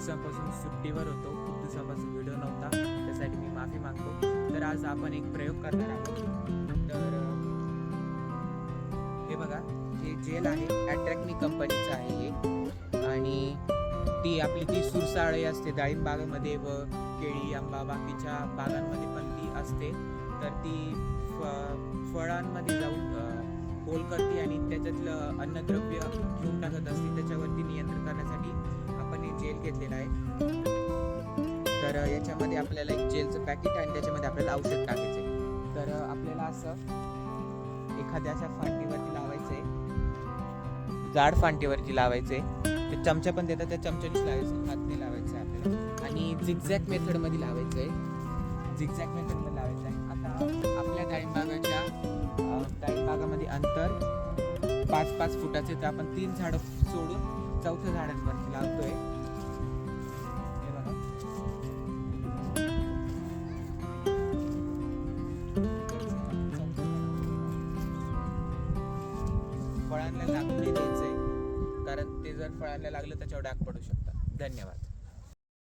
दिवसांपासून सुट्टीवर होतो, खूप दिवसांपासून व्हिडिओ नव्हता, त्यासाठी मी माफी मागतो. तर आज आपण एक प्रयोग करणार आहोत. तर हे बघा, हे जेल आहे, अट्रॅक्मी कंपनीचं आहे हे. आणि ती आपली ती सुरसाळे असते डाळिंब बागेमध्ये व केळी, आंबा, बाकीच्या बागांमध्ये पण ती असते. तर ती फळांमध्ये जाऊन होल करते आणि त्याच्यातलं अन्नद्रव्य घेऊन टाकत असते. त्याच्यावरती नियंत्रण करण्यासाठी आपण हे जेल घेतलेलं आहे. तर याच्यामध्ये आपल्याला एक जेलचं पॅकेट आणि त्याच्यामध्ये आपल्याला औषध टाकायचं आहे. तर आपल्याला असं एखाद्या अशा फांदीवरती लावायचं आहे, जाड फांदीवरती लावायचं आहे. ते चमचा पण देतात, त्या चमच्यानेच लावायचं, हातने लावायचं आहे आपल्याला. आणि झिगझॅग मेथडमध्ये लावायचं आहे, झिगझॅग मेथडमध्ये लावायचं आहे. आता आपल्या डाळिंबागामध्ये अंतर 5-5 फुटाचे, तर आपण 3 झाडं सोडून 4थं झाडांवरती लावतोय. हे बघा, फळांना लागू नाही द्यायचंय, कारण ते जर फळांना लागलं त्याच्यावर डाग पडू शकतात. धन्यवाद.